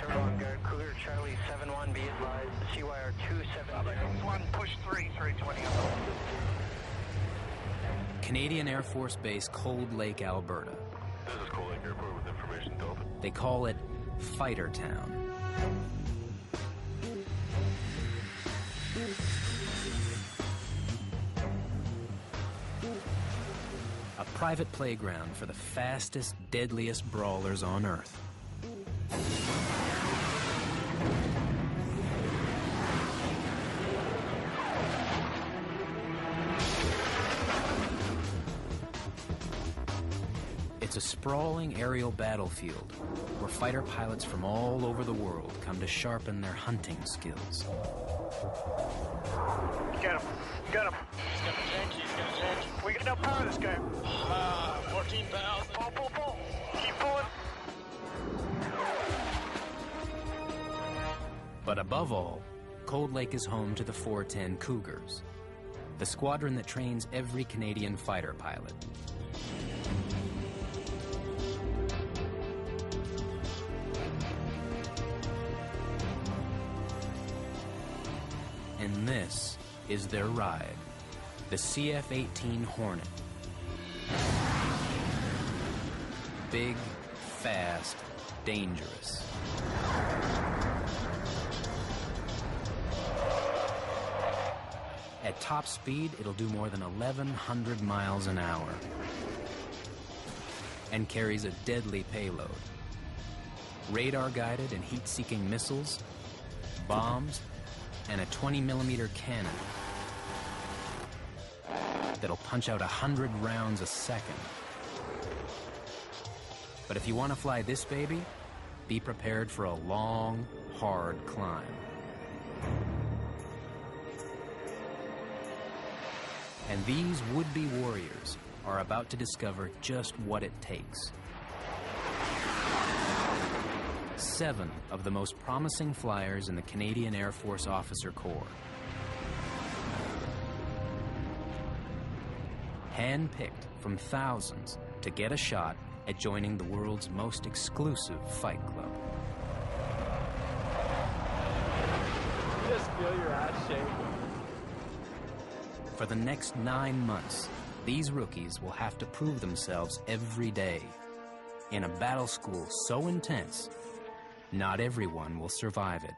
Turn guard, Cougar Charlie 7-1, be advised, CYR 270. 1, push 3, 320 on Canadian Air Force Base, Cold Lake, Alberta. This is Cold Lake Airport with information, Delta. They call it Fighter Town. A private playground for the fastest, deadliest brawlers on Earth. It's a sprawling aerial battlefield where fighter pilots from all over the world come to sharpen their hunting skills. Get him. Get him. He's got the tank. He's got a tank. We got no power this game. 14,000. Pull, pull, pull. Keep pulling. But above all, Cold Lake is home to the 410 Cougars, the squadron that trains every Canadian fighter pilot. And this is their ride, the CF-18 Hornet. Big, fast, dangerous. At top speed, it'll do more than 1,100 miles an hour and carries a deadly payload. Radar-guided and heat-seeking missiles, bombs, and a 20-millimeter cannon that'll punch out 100 rounds a second. But if you want to fly this baby, be prepared for a long, hard climb. And these would-be warriors are about to discover just what it takes. 7 of the most promising flyers in the Canadian Air Force Officer Corps. Hand-picked from thousands to get a shot at joining the world's most exclusive fight club. You just feel your ass shake. For the next 9 months, these rookies will have to prove themselves every day in a battle school so intense, not everyone will survive it.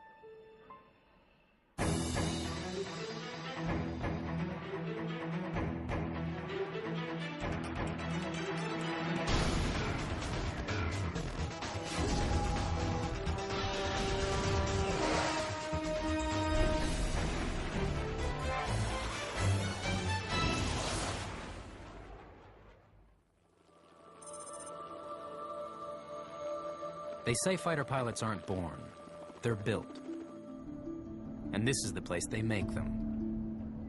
They say fighter pilots aren't born, they're built. And this is the place they make them.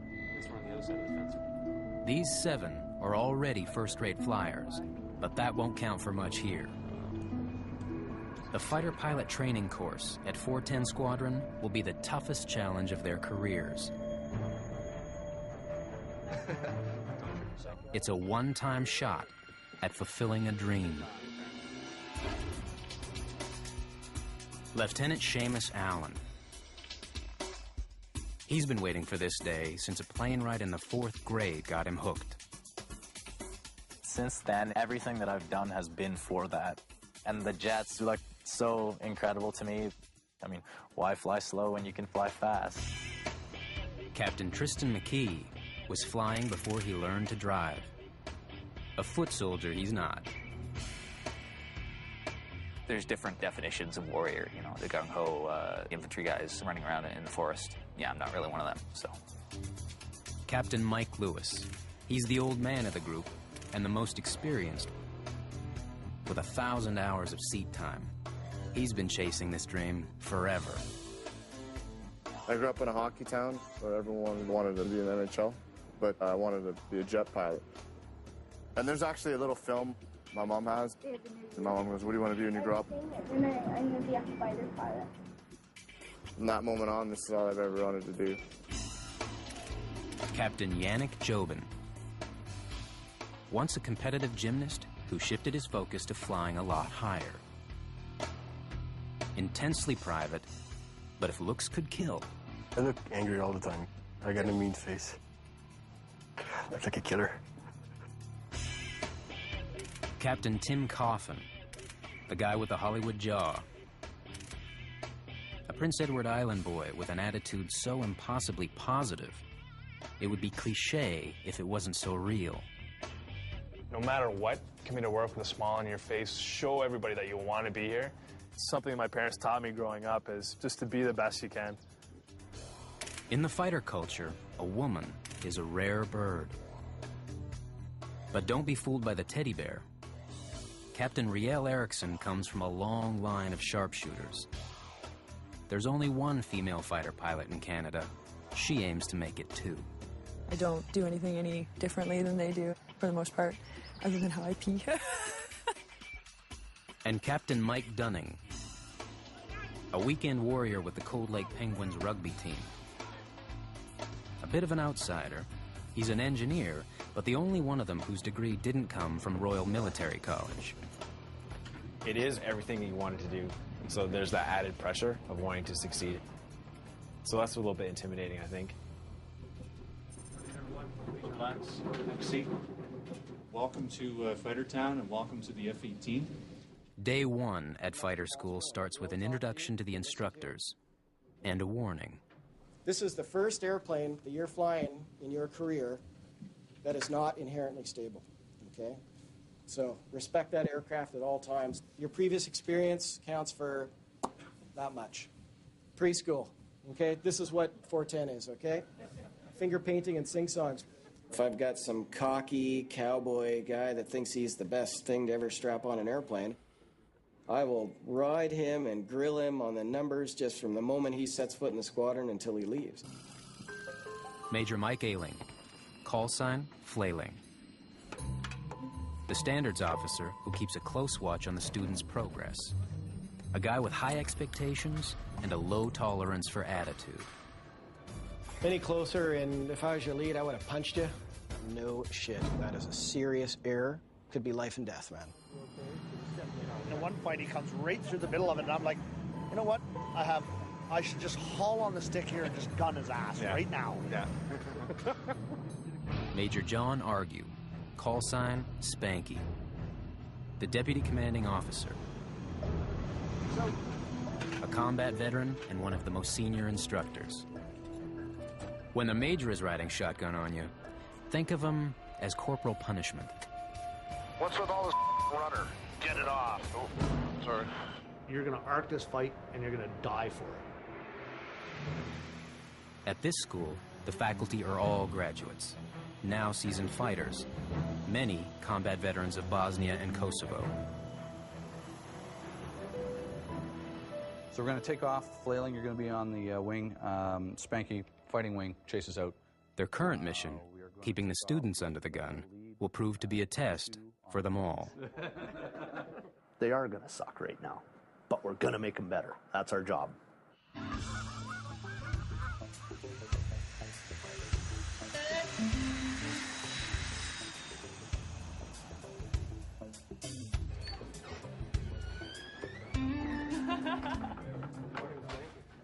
At least we're on the other side of the fence. These 7 are already first-rate flyers, but that won't count for much here. The fighter pilot training course at 410 Squadron will be the toughest challenge of their careers. It's a one-time shot at fulfilling a dream. Lieutenant Seamus Allen. He's been waiting for this day since a plane ride in the 4th grade got him hooked. Since then, everything that I've done has been for that. And the jets look so incredible to me. I mean, why fly slow when you can fly fast? Captain Tristan McKee was flying before he learned to drive. A foot soldier he's not. There's different definitions of warrior, you know, the gung-ho infantry guys running around in the forest. Yeah, I'm not really one of them, so. Captain Mike Lewis. He's the old man of the group and the most experienced. With 1,000 hours of seat time, he's been chasing this dream forever. I grew up in a hockey town where everyone wanted to be in the NHL, but I wanted to be a jet pilot. And there's actually a little film my mom has. And my mom goes, "What do you want to be when you grow up?" And I'm going to be a fighter pilot. From that moment on, this is all I've ever wanted to do. Captain Yannick Jobin. Once a competitive gymnast who shifted his focus to flying a lot higher. Intensely private, but if looks could kill. I look angry all the time. I got a mean face. Look like a killer. Captain Tim Coffin, the guy with the Hollywood jaw. A Prince Edward Island boy with an attitude so impossibly positive, it would be cliché if it wasn't so real. No matter what, come to work with a smile on your face, show everybody that you want to be here. It's something my parents taught me growing up, is just to be the best you can. In the fighter culture, a woman is a rare bird. But don't be fooled by the teddy bear. Captain Riel Erickson comes from a long line of sharpshooters. There's only one female fighter pilot in Canada. She aims to make it too. I don't do anything any differently than they do, for the most part, other than how I pee. And Captain Mike Dunning, a weekend warrior with the Cold Lake Penguins rugby team. A bit of an outsider, he's an engineer, but the only one of them whose degree didn't come from Royal Military College. It is everything he wanted to do, so there's that added pressure of wanting to succeed. So that's a little bit intimidating, I think. Relax, have a seat. Welcome to Fighter Town and welcome to the F-18. Day one at fighter school starts with an introduction to the instructors and a warning. This is the first airplane that you're flying in your career that is not inherently stable, okay? So respect that aircraft at all times. Your previous experience counts for that much. Preschool, okay? This is what 410 is, okay? Finger painting and sing-songs. If I've got some cocky cowboy guy that thinks he's the best thing to ever strap on an airplane, I will ride him and grill him on the numbers just from the moment he sets foot in the squadron until he leaves. Major Mike Ailing, call sign, Flailing. The standards officer who keeps a close watch on the students' progress. A guy with high expectations and a low tolerance for attitude. Any closer, and if I was your lead, I would have punched you. No shit. That is a serious error. Could be life and death, man. In one point, he comes right through the middle of it, and I'm like, you know what? I should just haul on the stick here and just gun his ass right now. Yeah. Major John Argue, call sign, Spanky. The deputy commanding officer. A combat veteran and one of the most senior instructors. When the major is riding shotgun on you, think of him as corporal punishment. What's with all this rudder? Get it off. Oh, sorry. You're going to arc this fight, and you're going to die for it. At this school, the faculty are all graduates, now seasoned fighters, many combat veterans of Bosnia and Kosovo. So we're going to take off. Flailing, you're going to be on the wing. Spanky, fighting wing, chases out. Their current mission, keeping the students under the gun, will prove to be a test for them all. They are going to suck right now, but we're going to make them better. That's our job.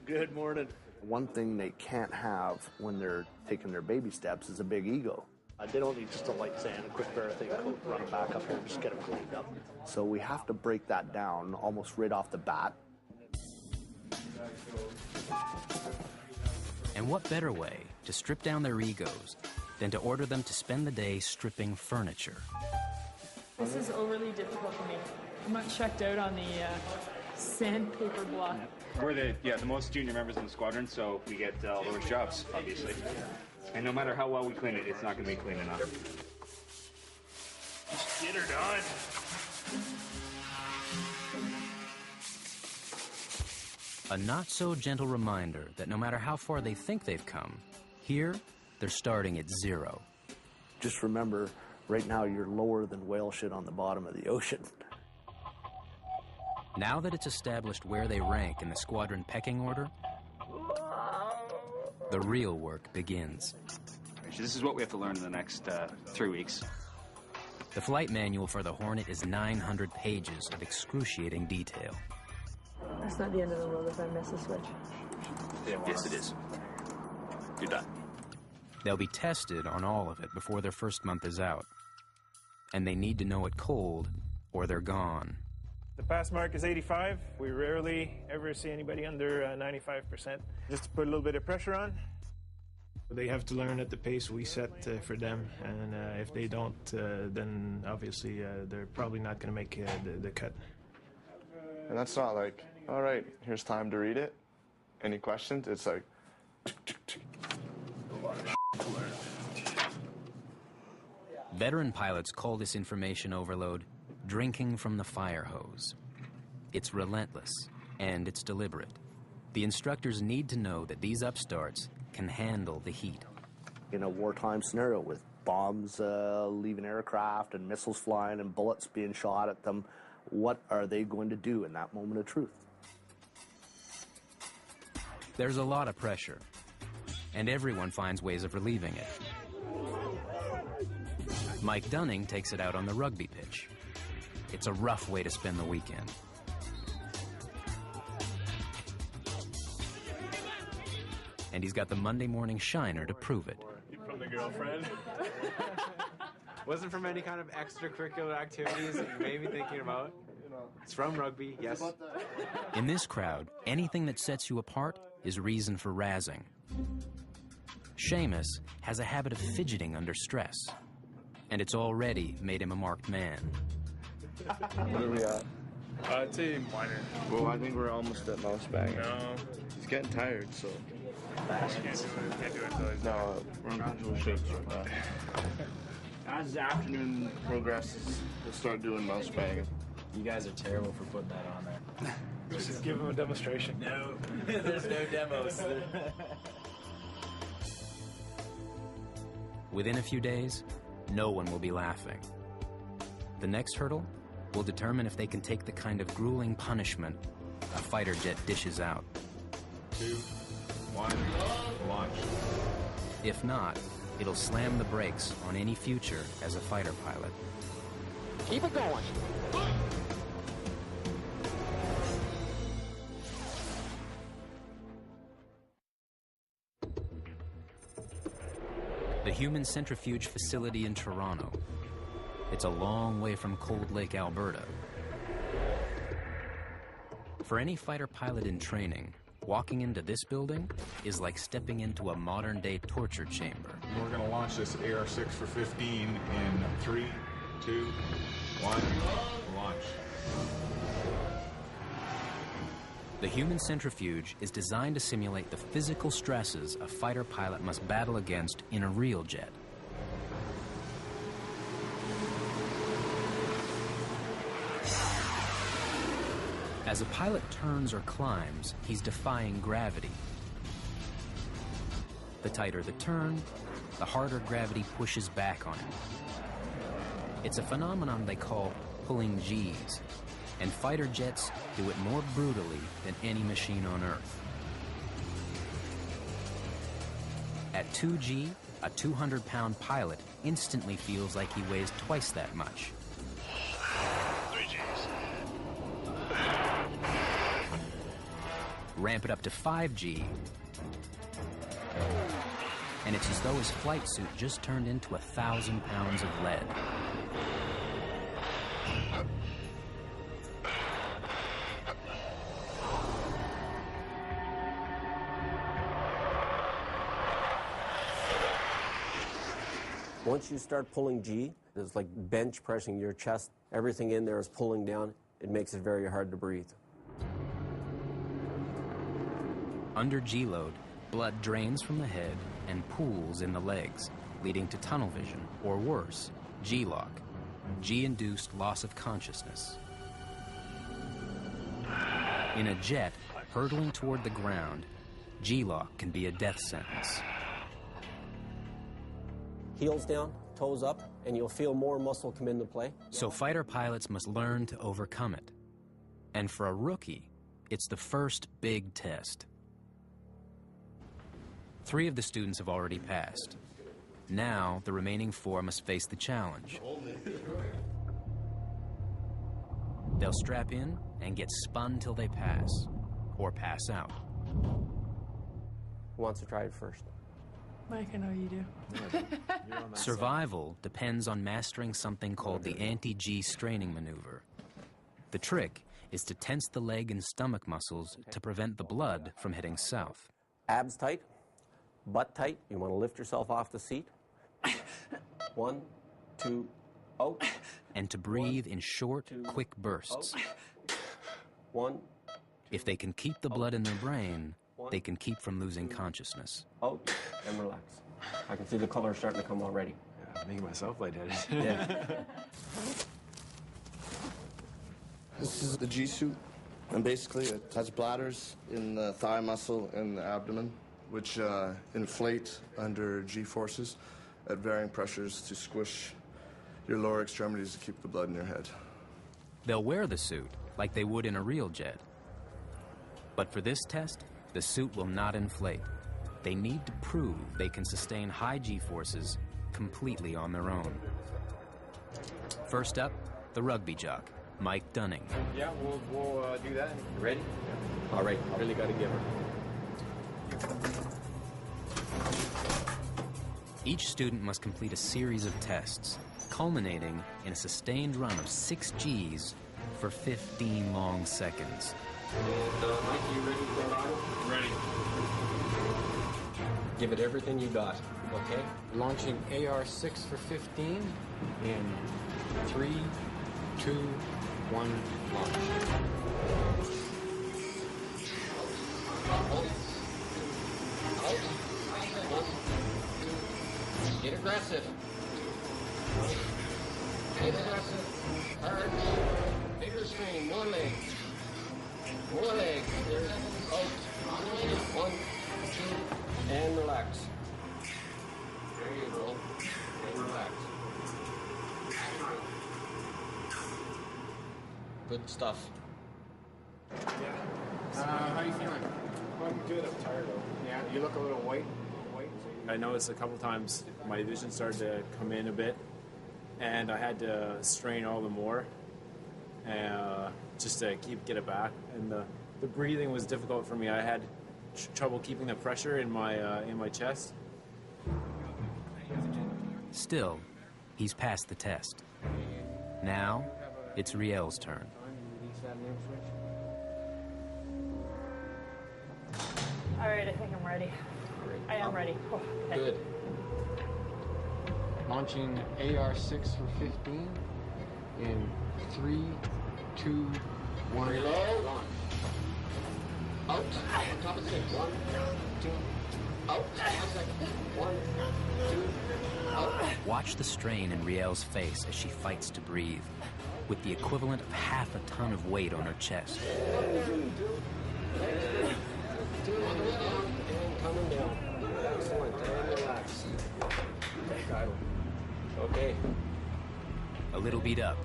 Good morning. One thing they can't have when they're taking their baby steps is a big ego. They don't need just a light sand, a quick pair of things, run them back up here and just get them cleaned up. So we have to break that down almost right off the bat. And what better way to strip down their egos than to order them to spend the day stripping furniture? This is overly difficult for me. I'm not checked out on the sandpaper block. We're the most junior members in the squadron, so we get all the worst jobs, obviously. And no matter how well we clean it, it's not going to be clean enough. Just get her done. A not-so-gentle reminder that no matter how far they think they've come, here, they're starting at zero. Just remember, right now you're lower than whale shit on the bottom of the ocean. Now that it's established where they rank in the squadron pecking order, the real work begins. This is what we have to learn in the next 3 weeks. The flight manual for the Hornet is 900 pages of excruciating detail. That's not the end of the world if I miss a switch. Yes, it is. You're done. They'll be tested on all of it before their first month is out. And they need to know it cold, or they're gone. The pass mark is 85. We rarely ever see anybody under 95%. Just to put a little bit of pressure on. They have to learn at the pace we set for them, and if they don't, then obviously they're probably not going to make the cut. And that's not like, all right, here's time to read it. Any questions? It's like, Veteran pilots call this information overload drinking from the fire hose. It's relentless, and it's deliberate. The instructors need to know that these upstarts can handle the heat. In a wartime scenario with bombs leaving aircraft and missiles flying and bullets being shot at them, what are they going to do in that moment of truth? There's a lot of pressure, and everyone finds ways of relieving it. Mike Dunning takes it out on the rugby pitch. It's a rough way to spend the weekend. And he's got the Monday morning shiner to prove it. From the girlfriend. Wasn't from any kind of extracurricular activities that you may be thinking about. It's from rugby, yes. In this crowd, anything that sets you apart is reason for razzing. Seamus has a habit of fidgeting under stress, and it's already made him a marked man. What are we at? I'd say minor. Well, I think we're almost at mouse banging. No. He's getting tired, so. Can't do it until he's No, we're in visual shapes right now. As the afternoon progresses, we'll start doing mouse banging. You guys are terrible for putting that on there. Let's just give him a demonstration. No, there's no demos. Within a few days, no one will be laughing. The next hurdle will determine if they can take the kind of grueling punishment a fighter jet dishes out. 2, 1, launch. If not, it'll slam the brakes on any future as a fighter pilot. Keep it going. The Human Centrifuge Facility in Toronto. It's a long way from Cold Lake, Alberta. For any fighter pilot in training, walking into this building is like stepping into a modern-day torture chamber. We're going to launch this AR-6 for 15 in 3, 2, 1, launch. The Human Centrifuge is designed to simulate the physical stresses a fighter pilot must battle against in a real jet. As a pilot turns or climbs, he's defying gravity. The tighter the turn, the harder gravity pushes back on him. It's a phenomenon they call pulling G's, and fighter jets do it more brutally than any machine on Earth. At 2G, a 200-pound pilot instantly feels like he weighs twice that much. 3Gs. Ramp it up to 5G, and it's as though his flight suit just turned into 1,000 pounds of lead. Once you start pulling G, it's like bench pressing your chest. Everything in there is pulling down. It makes it very hard to breathe. Under G-load, blood drains from the head and pools in the legs, leading to tunnel vision, or worse, G-lock, G-induced loss of consciousness. In a jet, hurtling toward the ground, G-lock can be a death sentence. Heels down, toes up, and you'll feel more muscle come into play. So fighter pilots must learn to overcome it. And for a rookie, it's the first big test. 3 of the students have already passed. Now, the remaining 4 must face the challenge. They'll strap in and get spun till they pass. or pass out. Who wants to try it first? Mike, I know you do. Survival depends on mastering something called the anti-G straining maneuver. The trick is to tense the leg and stomach muscles to prevent the blood from heading south. Abs tight, butt tight. You want to lift yourself off the seat. 1, 2, out. And to breathe in short, quick bursts. 1. If they can keep the blood in their brain, they can keep from losing consciousness. Out and relax. I can see the color starting to come already. Yeah, I'm making myself lightheaded. Yeah. This is the G suit, and basically it has bladders in the thigh muscle and the abdomen, which inflate under G forces at varying pressures to squish your lower extremities to keep the blood in your head. They'll wear the suit like they would in a real jet. But for this test, the suit will not inflate. They need to prove they can sustain high G forces completely on their own. First up, the rugby jock, Mike Dunning. Yeah, we'll do that. Ready? All right, really got to give her. Each student must complete a series of tests, culminating in a sustained run of 6 Gs for 15 long seconds. Mike, you ready to go on? Ready. Give it everything you got, okay? Launching AR-6 for 15 in 3, 2, 1, launch. Get aggressive. Get aggressive. Hard. Bigger strain. More leg. More leg. There's out. 1, 2, and relax. There you go. And relax. Good stuff. How are you feeling? I'm good. I'm tired though. Yeah, you look a little white. I noticed a couple times my vision started to come in a bit, and I had to strain all the more, just to get it back. And the breathing was difficult for me. I had trouble keeping the pressure in my chest. Still, he's passed the test. Now, it's Riel's turn. All right, I think I'm ready. I am ready. Oh, okay. Good. Launching AR-6 for 15 in 3, 2, 1. Reload. Launch. Out. On top of 6. 1, 2. Out. 1, 2. Out. Watch the strain in Riel's face as she fights to breathe, with the equivalent of half a ton of weight on her chest. 2 on the way down and coming down. Excellent. And relax. Okay. A little beat up,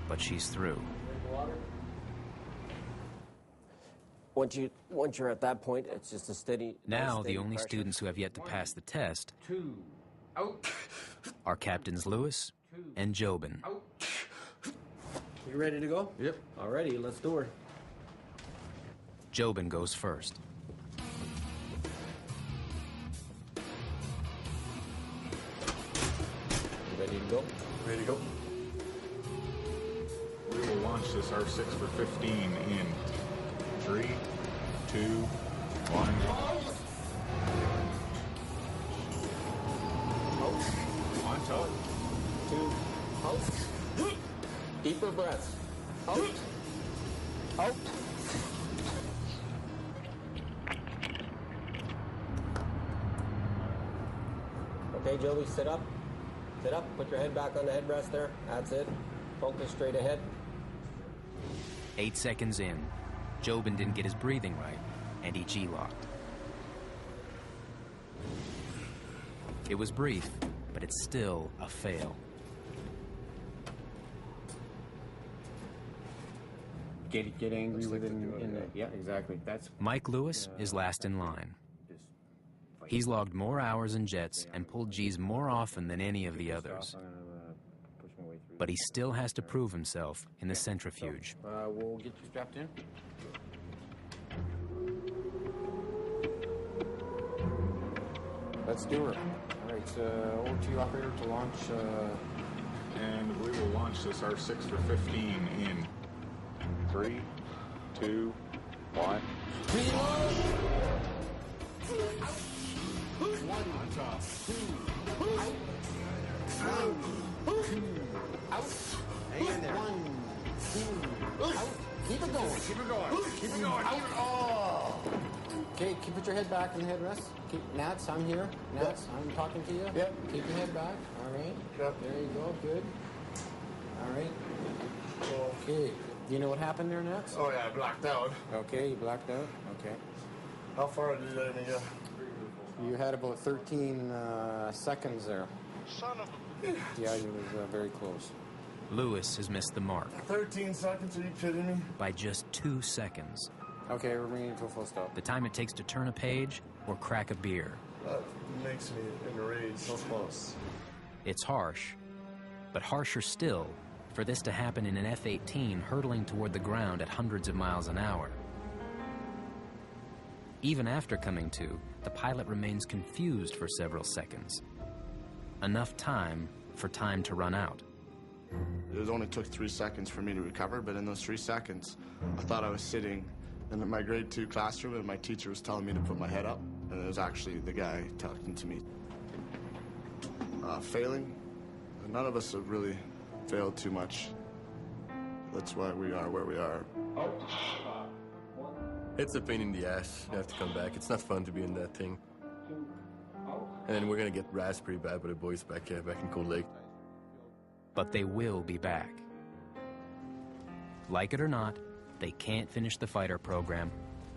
but she's through. Once you're at that point, it's just a steady. Now, steady the only pressure. students who have yet to pass the test 2, out. are Captains Lewis and Jobin. You ready to go? Yep. Alrighty, let's do her. Jobin goes first. You ready to go? Ready to go. We will launch this R6 for 15 in 3, 2, 1. On top. 2, out. Deeper breaths. Out. Out. Okay, Joey, sit up. Sit up. Put your head back on the headrest there. That's it. Focus straight ahead. 8 seconds in, Jobin didn't get his breathing right, and he G-locked. It was brief, but it's still a fail. Get angry with it in the, yeah, exactly. That's Mike Lewis is last in line. He's logged more hours in jets and pulled Gs more often than any of the others. But he still has to prove himself in the centrifuge. we'll get you strapped in. Let's do her. All right, over to you, operator, to launch. And we will launch this R6 for 15 in 3, 2, 1. Hang in there. 1, 2, out. Keep it going. Keep it going. Keep it going. Out. Oh. Okay, keep your head back and the headrest. Keep Nats, I'm here. Nats, I'm talking to you. Yep. Keep your head back. All right. Yep. There you go. Good. All right. Okay. Do you know what happened there, Nats? Oh, yeah, I blacked out. Okay, you blacked out. Okay. How far did I even go? You had about 13 seconds there. Son of a... Yeah, you was very close. Lewis has missed the mark 13 seconds? Are you kidding me? by just 2 seconds. Okay, we're bringing it to a full stop. The time it takes to turn a page or crack a beer. That makes me enraged. So close. It's harsh, but harsher still for this to happen in an F-18 hurtling toward the ground at hundreds of miles an hour. Even after coming to, the pilot remains confused for several seconds. Enough time for time to run out. It only took 3 seconds for me to recover, but in those 3 seconds, I thought I was sitting in my grade 2 classroom and my teacher was telling me to put my head up, and it was actually the guy talking to me. Failing? None of us have really failed too much. That's why we are where we are. It's a pain in the ass. You have to come back. It's not fun to be in that thing. And then we're gonna get rasped pretty bad by the boys back in Cold Lake. But they will be back. Like it or not, they can't finish the fighter program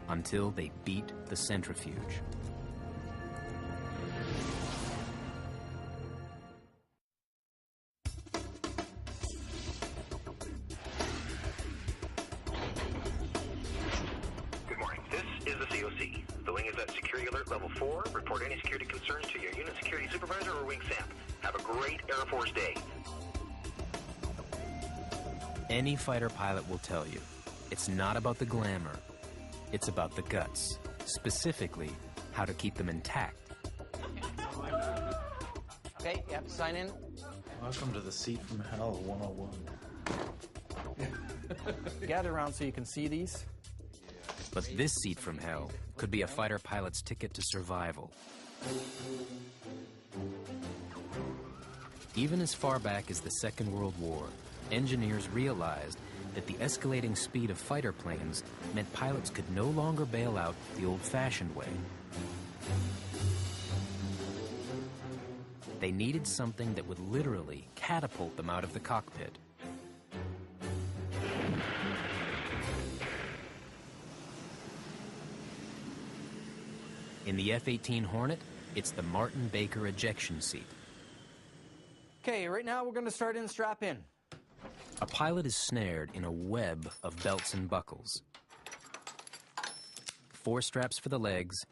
until they beat the centrifuge. Good morning. This is the COC. The wing is at security alert level 4. Report any security concerns to your unit security supervisor or wing SAMP. Have a great Air Force day. Any fighter pilot will tell you, it's not about the glamour, it's about the guts. Specifically, how to keep them intact. Okay, you have to sign in. Welcome to the Seat from Hell 101. Gather around so you can see these. But this seat from hell could be a fighter pilot's ticket to survival. Even as far back as the Second World War, engineers realized that the escalating speed of fighter planes meant pilots could no longer bail out the old-fashioned way. They needed something that would literally catapult them out of the cockpit. In the F-18 Hornet, it's the Martin Baker ejection seat. Okay, right now we're going to start in strap in. A pilot is snared in a web of belts and buckles. 4 straps for the legs.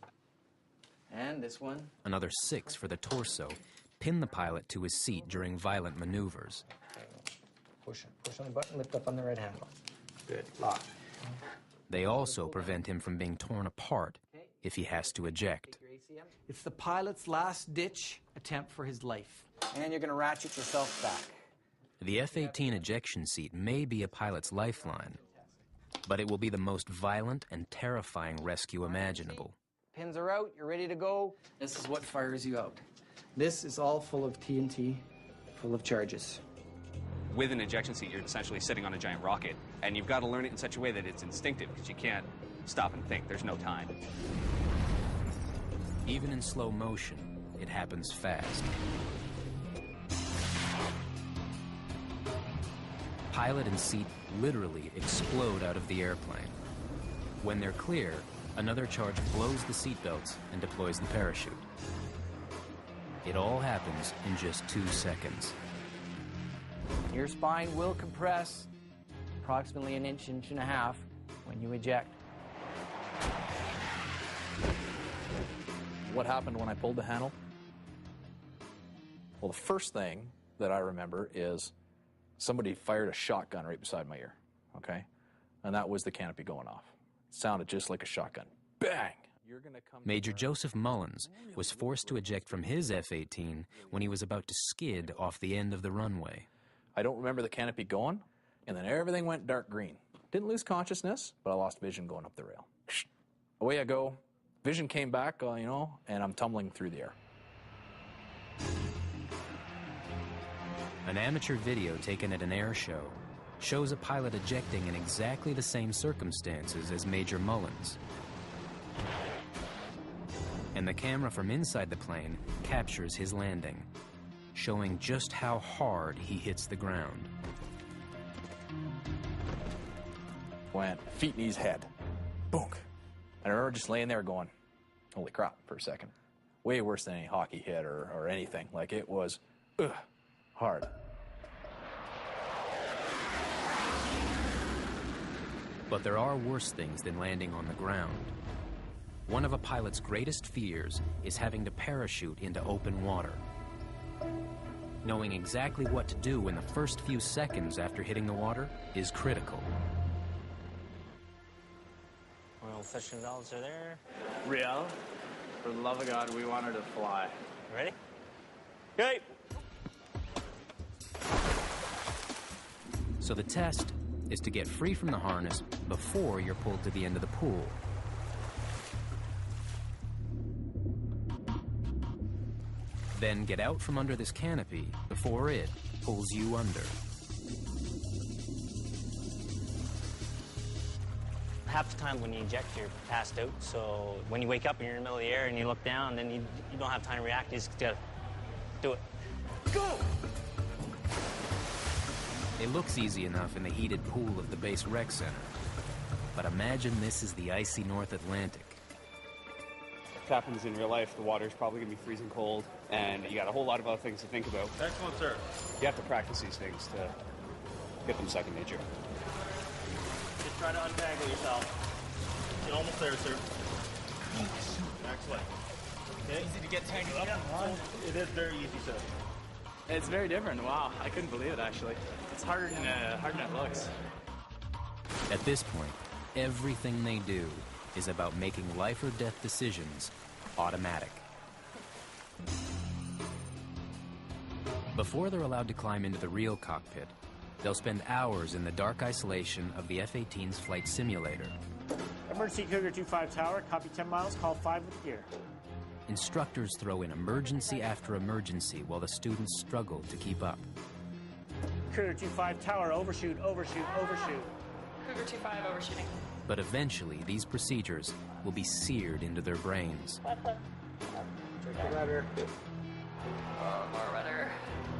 And this one. Another 6 for the torso. Pin the pilot to his seat during violent maneuvers. Push on the button, lift up on the red handle. Good, lock. They also prevent him from being torn apart if he has to eject. It's the pilot's last-ditch attempt for his life. And you're going to ratchet yourself back. The F-18 ejection seat may be a pilot's lifeline, but it will be the most violent and terrifying rescue imaginable. Pins are out, you're ready to go. This is what fires you out. This is all full of TNT, full of charges. With an ejection seat, you're essentially sitting on a giant rocket, and you've got to learn it in such a way that it's instinctive, because you can't stop and think. There's no time. Even in slow motion, it happens fast. Pilot and seat literally explode out of the airplane. When they're clear, another charge blows the seatbelts and deploys the parachute. It all happens in just 2 seconds. Your spine will compress approximately an inch, inch and a half when you eject. What happened when I pulled the handle? Well, the first thing that I remember is somebody fired a shotgun right beside my ear, okay? And that was the canopy going off. It sounded just like a shotgun. Bang! Major Joseph Mullins was forced to eject from his F-18 when he was about to skid off the end of the runway. I don't remember the canopy going, and then everything went dark green. Didn't lose consciousness, but I lost vision going up the rail. Away I go. Vision came back, and I'm tumbling through the air. An amateur video taken at an air show shows a pilot ejecting in exactly the same circumstances as Major Mullins. And the camera from inside the plane captures his landing, showing just how hard he hits the ground. Went feet, knees, head. Boom. And I remember just laying there going, holy crap, for a second. Way worse than any hockey hit or anything. Like, it was hard. But there are worse things than landing on the ground. One of a pilot's greatest fears is having to parachute into open water. Knowing exactly what to do in the first few seconds after hitting the water is critical. Oil suction valves are there. Riel, for the love of God, we want her to fly. Ready? Okay. So the test is to get free from the harness before you're pulled to the end of the pool. Then get out from under this canopy before it pulls you under. Half the time when you eject, you're passed out. So when you wake up and you're in the middle of the air and you look down, then you don't have time to react. You just gotta do it. Go! It looks easy enough in the heated pool of the base rec center. But imagine this is the icy North Atlantic. If it happens in real life, the water's probably gonna be freezing cold, and you got a whole lot of other things to think about. Excellent, sir. You have to practice these things to get them second nature. Just try to untangle yourself. You're almost there, sir. Excellent. Okay. Easy to get tangled up. It is very easy, sir. It's very different. Wow, I couldn't believe it, actually. It's harder than it looks. At this point, everything they do is about making life or death decisions automatic. Before they're allowed to climb into the real cockpit, they'll spend hours in the dark isolation of the F-18's flight simulator. Emergency Cougar 25 Tower, copy 10 miles, call 5 with gear. Instructors throw in emergency after emergency while the students struggle to keep up. Cougar 25 Tower, overshoot, overshoot, overshoot. Cougar 25 overshooting. But eventually, these procedures will be seared into their brains. Check the rudder. More rudder.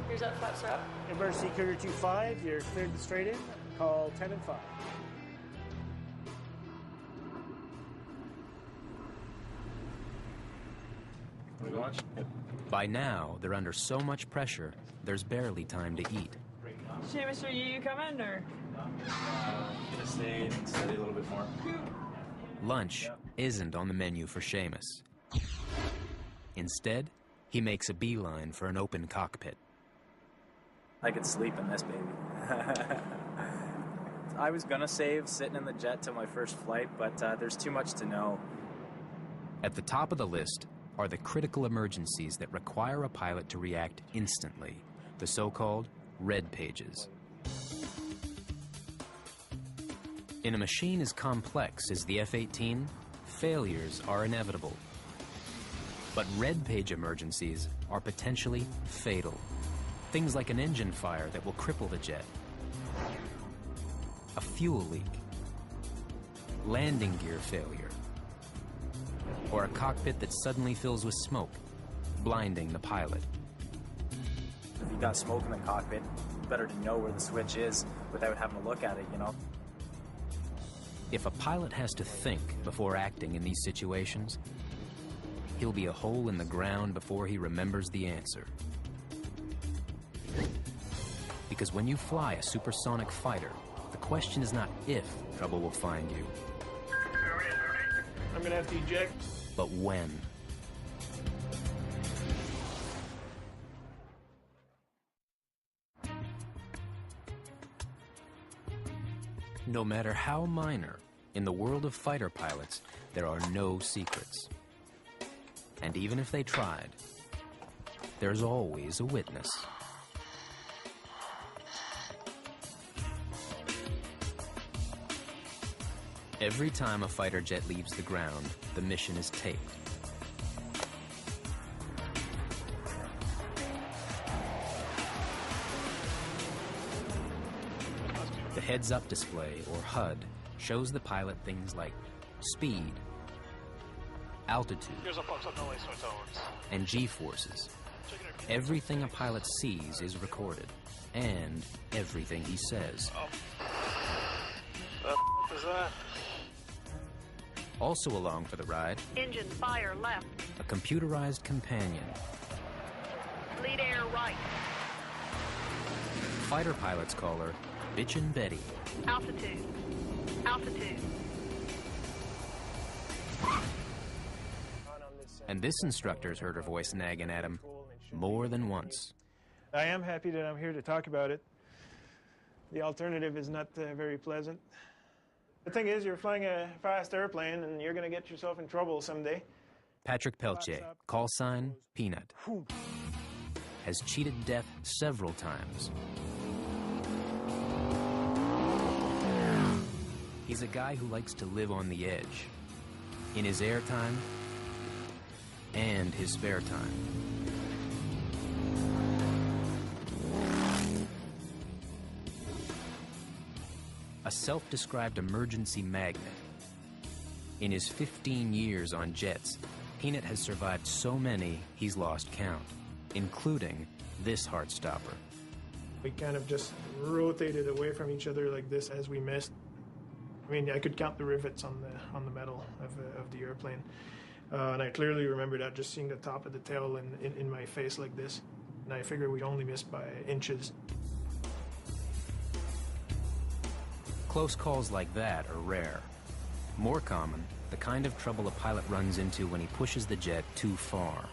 Here's that flat strap. Emergency Cougar 25, you're cleared to straight in, call 10 and 5. By now, they're under so much pressure, there's barely time to eat. Seamus, are you coming, or? Gonna stay and study a little bit more. Lunch isn't on the menu for Seamus. Instead, he makes a beeline for an open cockpit. I could sleep in this baby. I was gonna save sitting in the jet till my first flight, but there's too much to know. At the top of the list are the critical emergencies that require a pilot to react instantly, the so-called red pages. In a machine as complex as the F-18, failures are inevitable. But red page emergencies are potentially fatal. Things like an engine fire that will cripple the jet, a fuel leak, landing gear failure, or a cockpit that suddenly fills with smoke, blinding the pilot. If you got smoke in the cockpit, better to know where the switch is without having to look at it, you know? If a pilot has to think before acting in these situations, he'll be a hole in the ground before he remembers the answer. Because when you fly a supersonic fighter, the question is not if trouble will find you, I'm gonna have to eject. but when. No matter how minor, In the world of fighter pilots, there are no secrets. And even if they tried, there's always a witness. Every time a fighter jet leaves the ground, the mission is taped. The heads-up display, or HUD, shows the pilot things like speed, altitude, and G-forces. Everything a pilot sees is recorded, and everything he says. What was that? Also along for the ride, Engine fire left. a computerized companion. Lead air right. Fighter pilots call her Bitchin' Betty. Altitude. Altitude. And this instructor's heard her voice nagging at him more than once. I am happy that I'm here to talk about it. The alternative is not very pleasant. The thing is, you're flying a fast airplane and you're going to get yourself in trouble someday. Patrick Peltier, call sign Peanut, has cheated death several times. He's a guy who likes to live on the edge, in his airtime and his spare time. A self-described emergency magnet. In his 15 years on jets, Peanut has survived so many he's lost count, including this heartstopper. We kind of just rotated away from each other like this as we missed. I mean, I could count the rivets on the metal of the airplane. And I clearly remember that, just seeing the top of the tail in my face like this. And I figured we'd only missed by inches. Close calls like that are rare. More common, the kind of trouble a pilot runs into when he pushes the jet too far.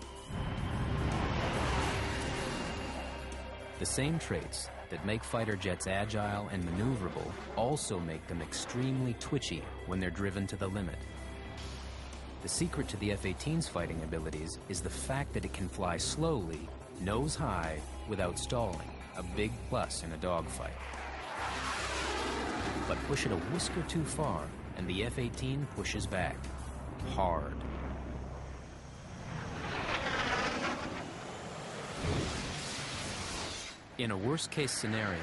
The same traits that make fighter jets agile and maneuverable also make them extremely twitchy when they're driven to the limit. The secret to the F-18's fighting abilities is the fact that it can fly slowly, nose high, without stalling, a big plus in a dogfight. But push it a whisker too far, and the F-18 pushes back, hard. In a worst-case scenario,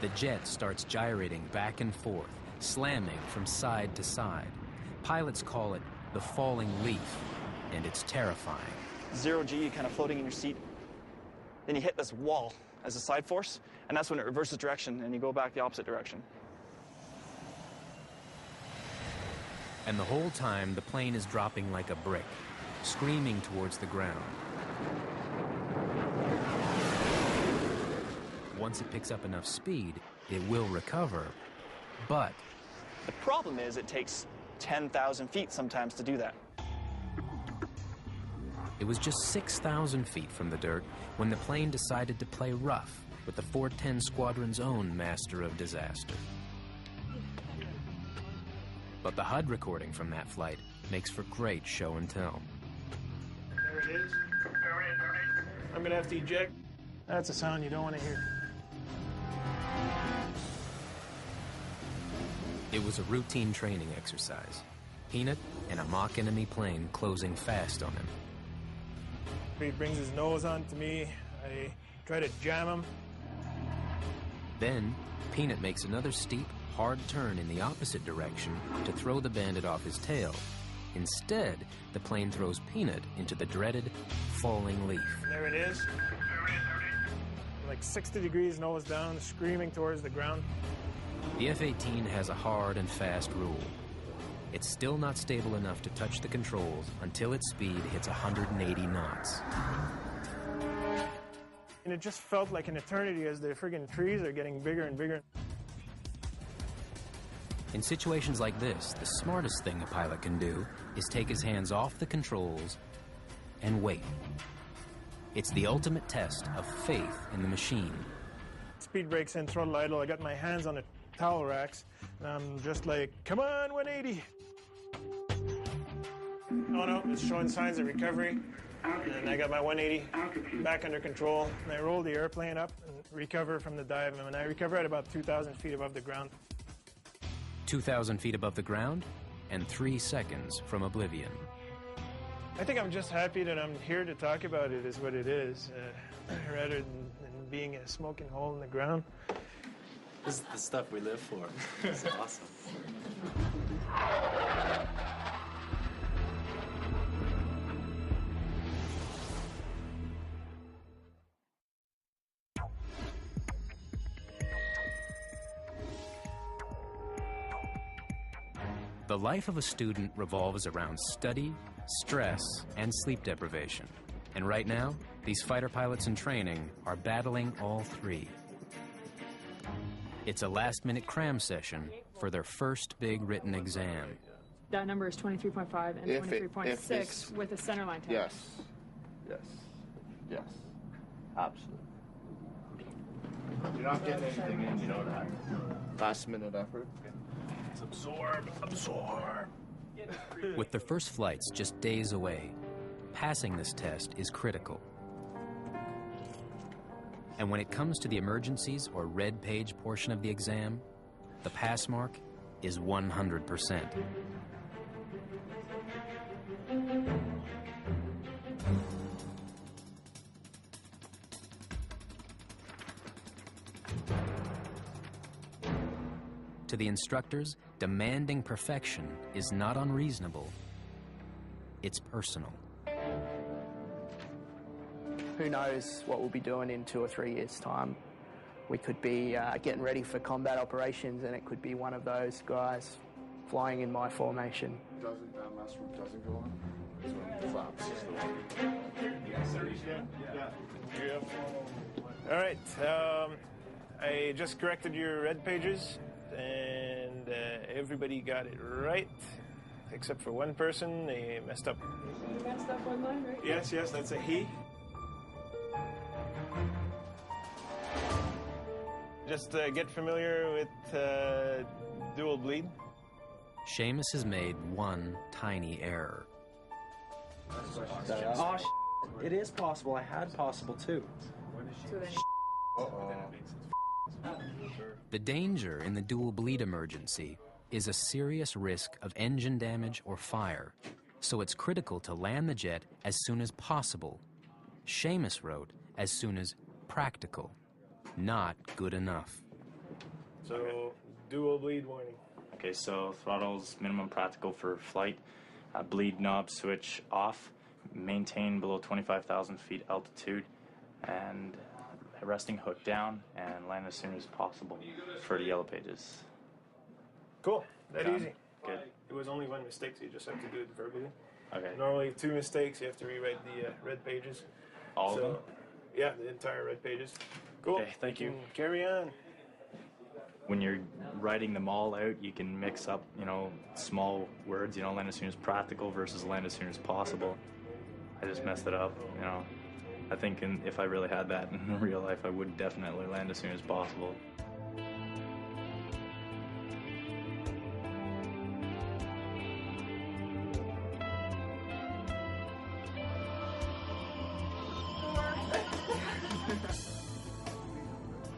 the jet starts gyrating back and forth, slamming from side to side. Pilots call it the falling leaf, and it's terrifying. 0G, you're kind of floating in your seat. Then you hit this wall as a side force, and that's when it reverses direction, and you go back the opposite direction. And the whole time, the plane is dropping like a brick, screaming towards the ground. Once it picks up enough speed, it will recover, but... The problem is it takes 10,000 feet sometimes to do that. It was just 6,000 feet from the dirt when the plane decided to play rough with the 410 Squadron's own master of disaster. But the HUD recording from that flight makes for great show and tell. There it is. I'm going to have to eject. That's a sound you don't want to hear. It was a routine training exercise. Peanut and a mock enemy plane closing fast on him. He brings his nose onto me. I try to jam him. Then, Peanut makes another steep, hard turn in the opposite direction to throw the bandit off his tail. Instead, the plane throws Peanut into the dreaded falling leaf. There it is. Like 60 degrees, nose down, screaming towards the ground. The F-18 has a hard and fast rule. It's still not stable enough to touch the controls until its speed hits 180 knots. And it just felt like an eternity as the friggin' trees are getting bigger and bigger. In situations like this, the smartest thing a pilot can do is take his hands off the controls and wait. It's the ultimate test of faith in the machine. Speed brakes in, throttle idle. I got my hands on the towel racks. And I'm just like, come on, 180. Oh no, it's showing signs of recovery. And I got my 180 back under control. And I roll the airplane up and recover from the dive. And I recover at about 2,000 feet above the ground. 2,000 feet above the ground and 3 seconds from oblivion. I think I'm just happy that I'm here to talk about it, is what it is, rather than being a smoking hole in the ground. This is the stuff we live for. It's awesome. The life of a student revolves around study, stress, and sleep deprivation. And right now, these fighter pilots in training are battling all three. It's a last-minute cram session for their first big written exam. That number is 23.5 and 23.6 with a centerline test. Yes. Yes. Yes. Absolutely. You're not getting anything in, you know that. Last-minute effort. Absorb, absorb. With their first flights just days away, passing this test is critical. And when it comes to the emergencies or red page portion of the exam, the pass mark is 100%. To the instructors, demanding perfection is not unreasonable. It's personal. Who knows what we'll be doing in 2 or 3 years' time. We could be getting ready for combat operations, and it could be one of those guys flying in my formation. Doesn't that master doesn't go on? It's when the flaps. All right, I just corrected your red pages, and everybody got it right, except for one person. They messed up. You messed up one line, right? Yes, yes, that's a he. Just get familiar with dual bleed. Seamus has made one tiny error. Oh, it is possible. I had possible too. The danger in the dual bleed emergency is a serious risk of engine damage or fire, so it's critical to land the jet as soon as possible. Seamus wrote as soon as practical, not good enough. So, dual bleed warning. Okay, so throttles minimum practical for flight. Bleed knob switch off. Maintain below 25,000 feet altitude. And resting hook down and land as soon as possible for the yellow pages. Cool, that Done. easy. Good. It was only one mistake, so you just have to do it verbally. Okay. Normally 2 mistakes, you have to rewrite the red pages. All of them? Yeah, the entire red pages. Cool. Okay, thank you. Carry on. When you're writing them all out, you can mix up, small words, land as soon as practical versus land as soon as possible. I just messed it up, I think if I really had that in real life, I would definitely land as soon as possible.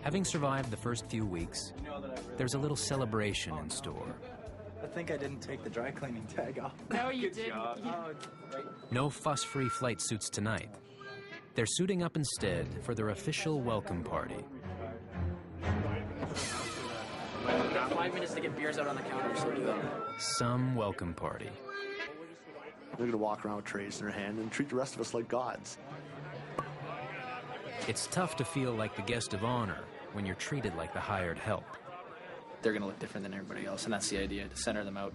Having survived the first few weeks, there's a little celebration in store. I think I didn't take the dry cleaning tag off. No, you didn't. No fuss-free flight suits tonight. They're suiting up instead for their official welcome party. 5 minutes to get beers out on the counter, so do that. Some welcome party. They're going to walk around with trays in their hand and treat the rest of us like gods. It's tough to feel like the guest of honor when you're treated like the hired help. They're going to look different than everybody else, and that's the idea, to center them out.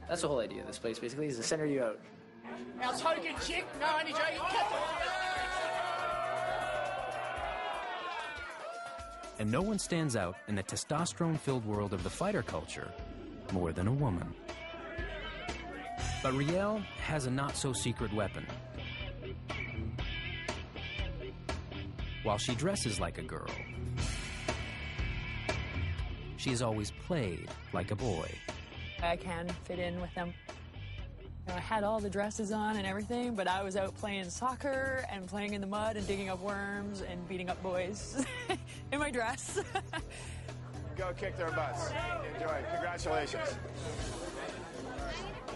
That's the whole idea of this place, basically, is to center you out. Now, token chick, no, I need you. And no one stands out in the testosterone-filled world of the fighter culture more than a woman. But Riel has a not-so-secret weapon. While she dresses like a girl, she has always played like a boy. I can fit in with them. You know, I had all the dresses on and everything, but I was out playing soccer and playing in the mud and digging up worms and beating up boys in my dress. Go kick their butts. Enjoy. Congratulations.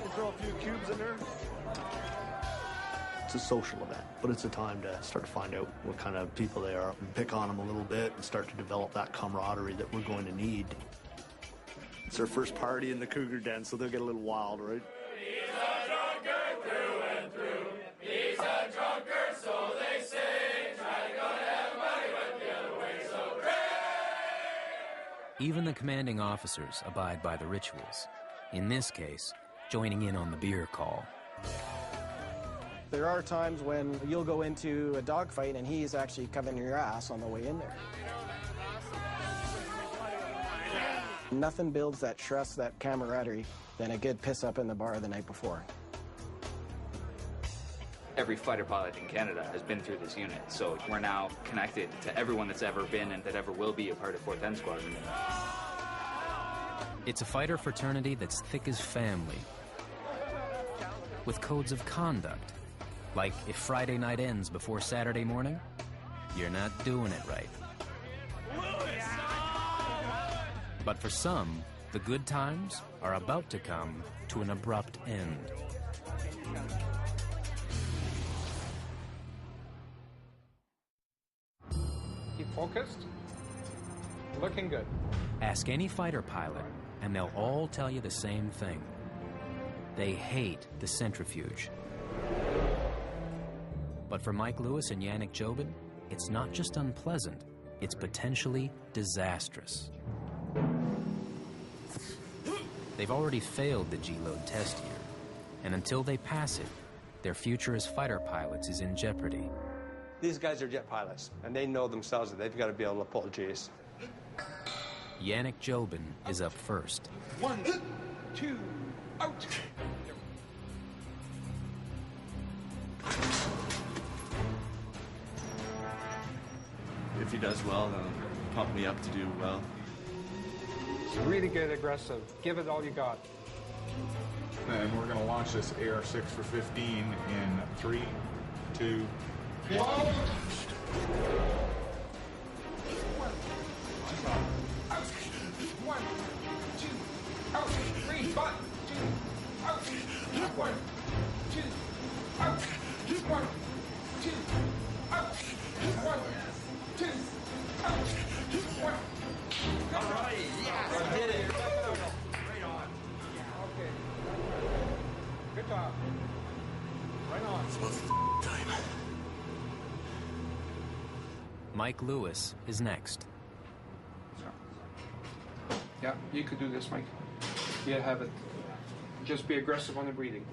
We'll throw a few cubes in there. It's a social event, but it's a time to start to find out what kind of people they are, and pick on them a little bit and start to develop that camaraderie that we're going to need. It's their first party in the Cougar Den, so they'll get a little wild, right? He's a drunkard through and through. He's a drunkard, so they say. Try to go to heaven, but he went the other way, so great. Even the commanding officers abide by the rituals. In this case, joining in on the beer call. There are times when you'll go into a dogfight and he's actually covering your ass on the way in there. Nothing builds that trust, that camaraderie, than a good piss up in the bar the night before. Every fighter pilot in Canada has been through this unit, so we're now connected to everyone that's ever been and that ever will be a part of 410 Squadron. It's a fighter fraternity that's thick as family, with codes of conduct. Like, if Friday night ends before Saturday morning, you're not doing it right. But for some, the good times are about to come to an abrupt end. Keep focused. Looking good. Ask any fighter pilot, and they'll all tell you the same thing. They hate the centrifuge. But for Mike Lewis and Yannick Jobin, it's not just unpleasant, it's potentially disastrous. They've already failed the G-load test year, and until they pass it, their future as fighter pilots is in jeopardy. These guys are jet pilots, and they know themselves that they've got to be able to pull G's. Yannick Jobin is up first. 1, 2, out. If he does well, then pump me up to do well. So really get aggressive. Give it all you got. And we're going to launch this AR-6 for 15 in 3, 2, 1. One, two, out. 3, 1, 2, out. 1, 2, out. 1, 2, out. 1, 2, out. 1. All right, yes, I did it. Right on. Okay. Good job. Right on. It's about time. Mike Lewis is next. Yeah, you could do this, Mike. Yeah, have it. Just be aggressive on the breathing.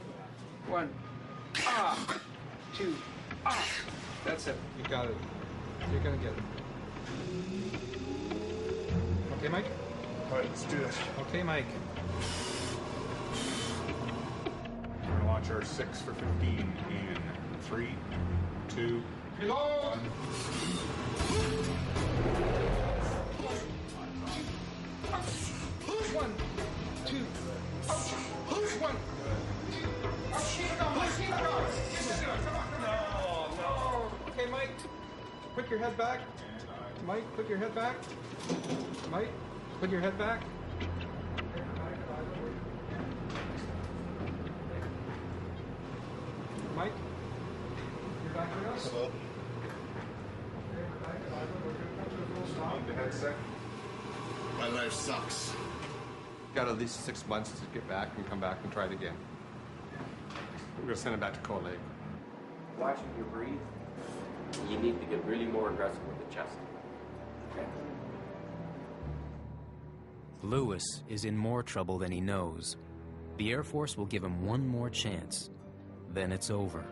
1, 2, That's it. You got it. You're gonna get it. Okay, Mike? All right, let's do this. Okay, Mike. We're going to launch our 6 for 15 in 3, 2, 1. 1, 2, out. 1, 2, out. Keep it going, Mike. Keep it going. Come on. No. Okay, Mike. Put your head back. Mike, put your head back. Mike, put your head back. Mike, you're back with us? Hello. The headset. My life sucks. Got at least 6 months to get back and come back and try it again. We're going to send it back to Cold Lake. Watching you breathe, you need to get really more aggressive with the chest. Okay? Lewis is in more trouble than he knows. The Air Force will give him one more chance. Then it's over.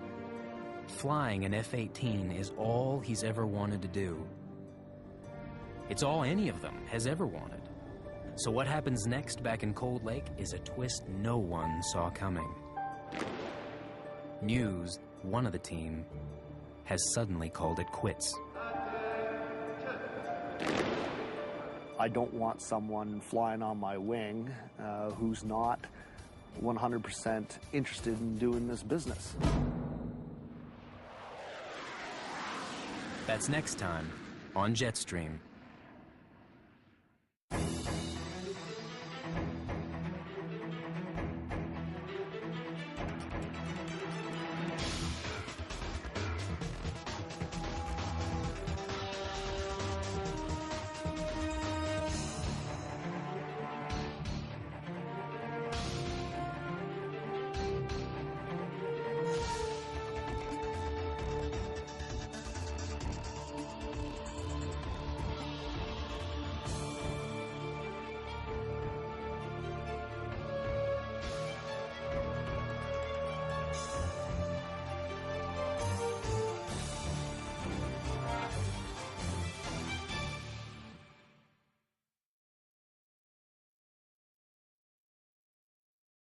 Flying an F-18 is all he's ever wanted to do. It's all any of them has ever wanted. So what happens next back in Cold Lake is a twist no one saw coming. News, one of the team, has suddenly called it quits. I don't want someone flying on my wing who's not 100% interested in doing this business. That's next time on Jetstream.